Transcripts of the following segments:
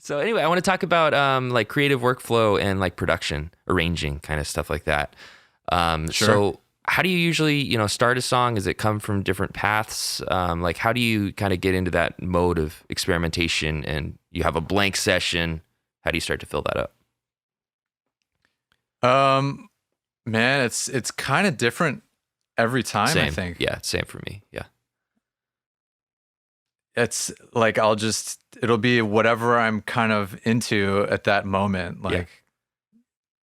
So anyway, I want to talk about like creative workflow and like production, arranging, kind of stuff like that. Sure. So how do you usually, start a song? Does it come from different paths? Like how do you kind of get into that mode of experimentation and you have a blank session? How do you start to fill that up? Man, it's kind of different every time, Same. I think. Yeah, same for me. Yeah. It's like it'll be whatever I'm kind of into at that moment. Like,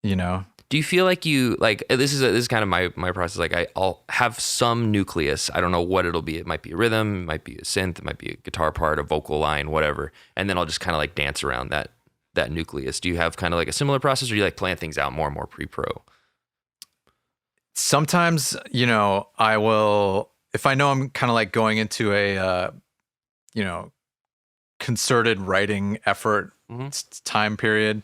Do you feel like this is kind of my process. Like I'll have some nucleus. I don't know what it'll be. It might be a rhythm, it might be a synth, it might be a guitar part, a vocal line, whatever. And then I'll just kind of like dance around that nucleus. Do you have kind of like a similar process, or do you like plan things out more and more pre-pro? Sometimes, I will, if I know I'm kind of like going into a, concerted writing effort time period,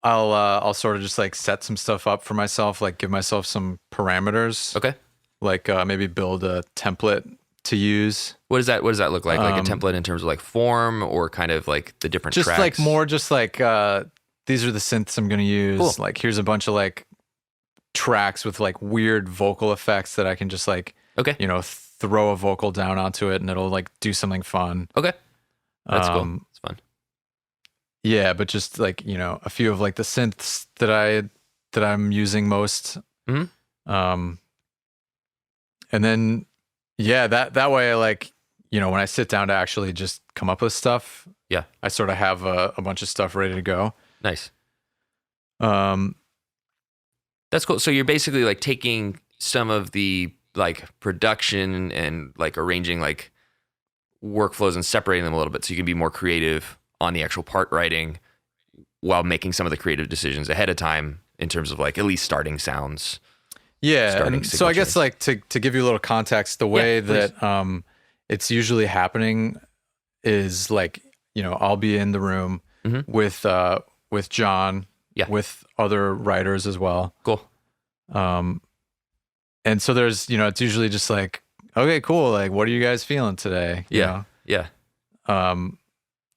I'll sort of just like set some stuff up for myself, like give myself some parameters. Okay. Like maybe build a template to use. What does that look like? Like a template in terms of like form, or kind of like the different just tracks? like more just like these are the synths I'm going to use. Cool. Like here's a bunch of like tracks with like weird vocal effects that I can just like, Okay. throw a vocal down onto it and it'll like do something fun. Okay. That's cool. It's fun. Yeah, but just like, a few of like the synths that I'm using most. And then that way I like, when I sit down to actually just come up with stuff, yeah, I sort of have a bunch of stuff ready to go. Nice. That's cool. So you're basically like taking some of the like production and like arranging like workflows and separating them a little bit so you can be more creative on the actual part writing while making some of the creative decisions ahead of time in terms of like at least starting sounds. Yeah. And so I guess like to give you a little context, the way that it's usually happening is like, I'll be in the room with Jon, with other writers as well. Cool. And so there's, it's usually just like, okay, cool. Like, what are you guys feeling today? You know?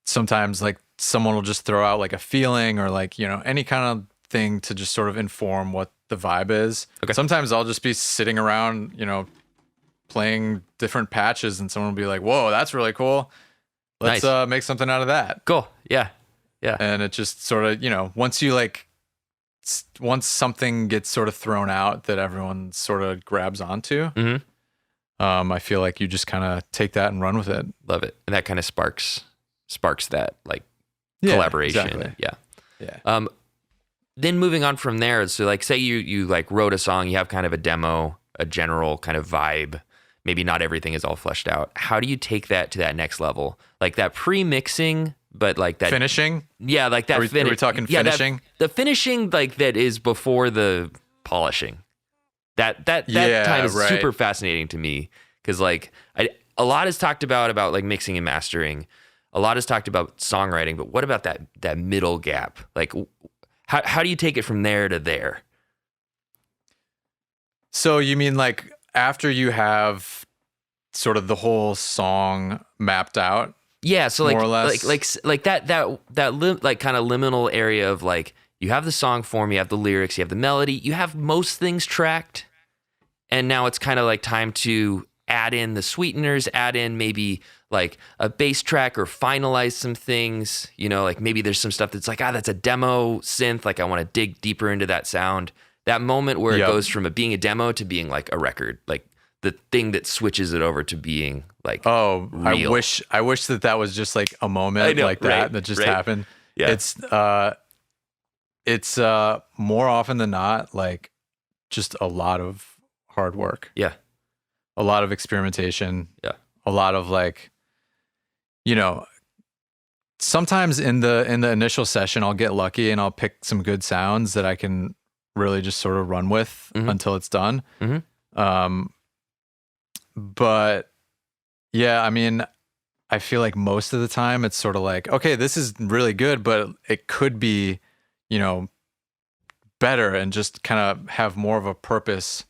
Sometimes like someone will just throw out like a feeling or like, any kind of thing to just sort of inform what the vibe is. Okay. Sometimes I'll just be sitting around, playing different patches and someone will be like, whoa, that's really cool. Let's make something out of that. Cool. Yeah. Yeah. And it just sort of, once something gets sort of thrown out that everyone sort of grabs onto, I feel like you just kind of take that and run with it. Love it. And that kind of sparks that like collaboration. Exactly. Yeah. Then moving on from there, so like say you like wrote a song, you have kind of a demo, a general kind of vibe. Maybe not everything is all fleshed out. How do you take that to that next level? Like that pre-mixing, but like that finishing? Yeah, like that. Are we talking finishing? The finishing, like that is before the polishing. That time is super fascinating to me because like a lot is talked about like mixing and mastering. A lot is talked about songwriting, but what about that middle gap? Like, how do you take it from there to there? So you mean like after you have sort of the whole song mapped out? Yeah, so like more or less? like that like kind of liminal area of like you have the song form, you have the lyrics, you have the melody, you have most things tracked, and now it's kind of like time to add in the sweeteners, add in maybe like a bass track or finalize some things, like maybe there's some stuff that's like, that's a demo synth, like I want to dig deeper into that sound. That moment where it goes from being a demo to being like a record, like the thing that switches it over to being like real. I wish that was just like a moment like that just happened. Yeah. It's more often than not like just a lot of hard work. Yeah. A lot of experimentation. Yeah. A lot of like, sometimes in the initial session I'll get lucky and I'll pick some good sounds that I can really just sort of run with until it's done. But yeah, I mean, I feel like most of the time it's sort of like, okay, this is really good, but it could be, better and just kind of have more of a purpose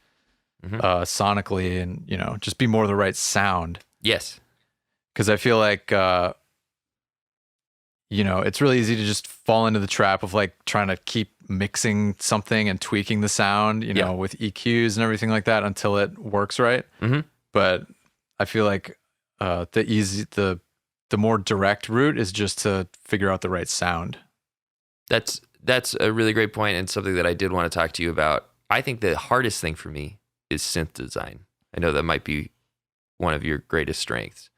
sonically and, just be more the right sound. Yes. Because I feel like, it's really easy to just fall into the trap of like trying to keep mixing something and tweaking the sound, with EQs and everything like that until it works right. Mm-hmm. But I feel like the more direct route is just to figure out the right sound. That's a really great point, and something that I did want to talk to you about. I think the hardest thing for me is synth design. I know that might be one of your greatest strengths.